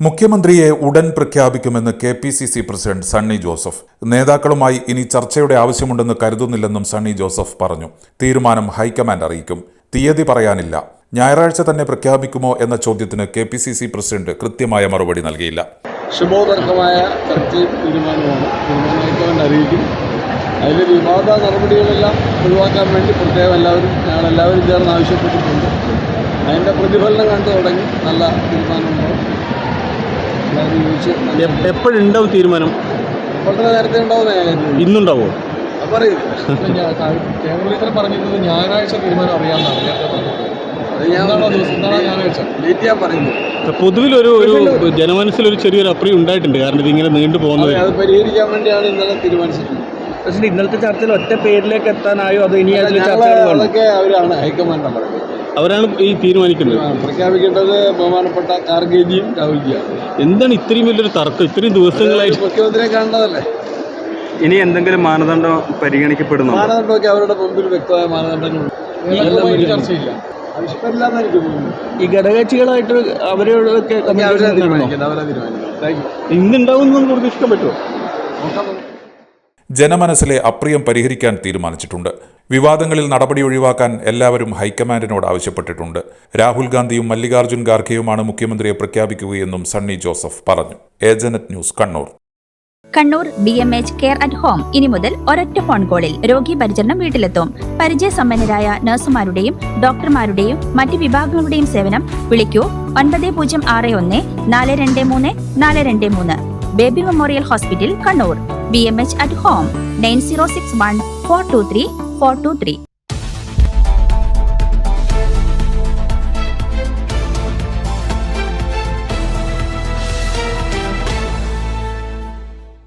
മുഖ്യമന്ത്രിയെ ഉടൻ പ്രഖ്യാപിക്കുമെന്ന് KPCC പ്രസിഡന്റ് സണ്ണി ജോസഫ്. നേതാക്കളുമായി ഇനി ചർച്ചയുടെ ആവശ്യമുണ്ടെന്ന് കരുതുന്നില്ലെന്നും സണ്ണി ജോസഫ് പറഞ്ഞു. തീരുമാനം ഹൈക്കമാൻഡ് അറിയിക്കും. തീയതി പറയാനില്ല. ഞായറാഴ്ച തന്നെ പ്രഖ്യാപിക്കുമോ എന്ന ചോദ്യത്തിന് KPCC പ്രസിഡന്റ് കൃത്യമായ മറുപടി നൽകിയില്ല. ശുഭോദർക്കമായ ചർച്ചയും തീരുമാനമാണ്. ഹൈക്കമാൻഡ് അറിയിക്കും. അതിലെ വിവാദ നടപടികളെല്ലാം ഒഴിവാക്കാൻ വേണ്ടി പ്രത്യേകം ഞങ്ങളെല്ലാവരും ചേർന്ന് ആവശ്യപ്പെട്ടിട്ടുണ്ട്. അതിൻ്റെ പ്രതിഫലനം കണ്ടു തുടങ്ങി. നല്ല തീരുമാനമുണ്ടാവും. എപ്പോഴുണ്ടാവും തീരുമാനം? വളരെ നേരത്തെ ഉണ്ടാവുന്ന ഇന്നുണ്ടാവോ? പറയും. കേരളത്തിൽ പറഞ്ഞിരുന്നത് ഞായറാഴ്ച തീരുമാനം അറിയാമെന്നാണ്. ഡേറ്റ് ഞാൻ പറയുന്നു. പൊതുവിലൊരു ജനമനസ്സിലൊരു ചെറിയൊരു അപ്രിയം ഉണ്ടായിട്ടുണ്ട്. കാരണം ഇതിങ്ങനെ നീണ്ടു പോകുന്നത് അത് പരിഹരിക്കാൻ വേണ്ടിയാണ് ഇന്നലെ തീരുമാനിച്ചിട്ടുള്ളത്. പക്ഷേ ഇന്നലത്തെ ചർച്ചയിൽ ഒറ്റ പേരിലേക്ക് എത്താനായോ അതോ ഇനി അതൊക്കെ അവരാണ് ഹൈക്കമാൻഡ് പറയുന്നത്. അവരാണ് ഈ തീരുമാനിക്കുന്നത്. പ്രഖ്യാപിക്കേണ്ടത് ബഹുമാനപ്പെട്ട ഖാർഗെജിയും രാഹുൽജിയാണ്. എന്താണ് ഇത്രയും വലിയൊരു തർക്കം? ഇത്രയും ദിവസങ്ങളായിട്ട് മുഖ്യമന്ത്രിയെ കാണേണ്ടതല്ലേ? ഇനി എന്തെങ്കിലും മാനദണ്ഡം പരിഗണിക്കപ്പെടുന്നു? മാനദണ്ഡമൊക്കെ അവരുടെ മുമ്പിൽ വ്യക്തമായ മാനദണ്ഡങ്ങളുണ്ട്. ചർച്ചയില്ല, ആവശ്യപ്പെടില്ലാന്ന് എനിക്ക് തോന്നുന്നു. ഈ ഘടകകക്ഷികളായിട്ട് അവരോടൊക്കെ ഇന്നുണ്ടാവുമെന്ന് പ്രതീക്ഷിക്കാൻ പറ്റുമോ? ജനമനസ്സിലെ അപ്രിയം പരിഹരിക്കാൻ തീരുമാനിച്ചിട്ടുണ്ട്. വിവാദങ്ങളിൽ നടപടി ഒഴിവാക്കാൻ എല്ലാവരും ഹൈക്കമാൻഡിനോട് ആവശ്യപ്പെട്ടിട്ടുണ്ട്. രാഹുൽ ഗാന്ധിയും മല്ലികാർജ്ജുൻ ഖാർഗെയുമാണ് മുഖ്യമന്ത്രിയെ പ്രഖ്യാപിക്കുകയെന്നും സണ്ണി ജോസഫ് പറഞ്ഞു. Agent news, Kannur. Kannur BMH care at home ഇനി മുതൽ ഒരൊറ്റ ഫോൺ കോളിൽ രോഗി പരിചരണം വീട്ടിലെത്തും. പരിചയസമ്പന്നരായ നഴ്സുമാരുടെയും ഡോക്ടർമാരുടെയും മറ്റ് വിഭാഗങ്ങളുടെയും സേവനം വിളിക്കൂ 9061 423 423. Baby memorial hospital, Kannur. BMH at home 9061 423 423.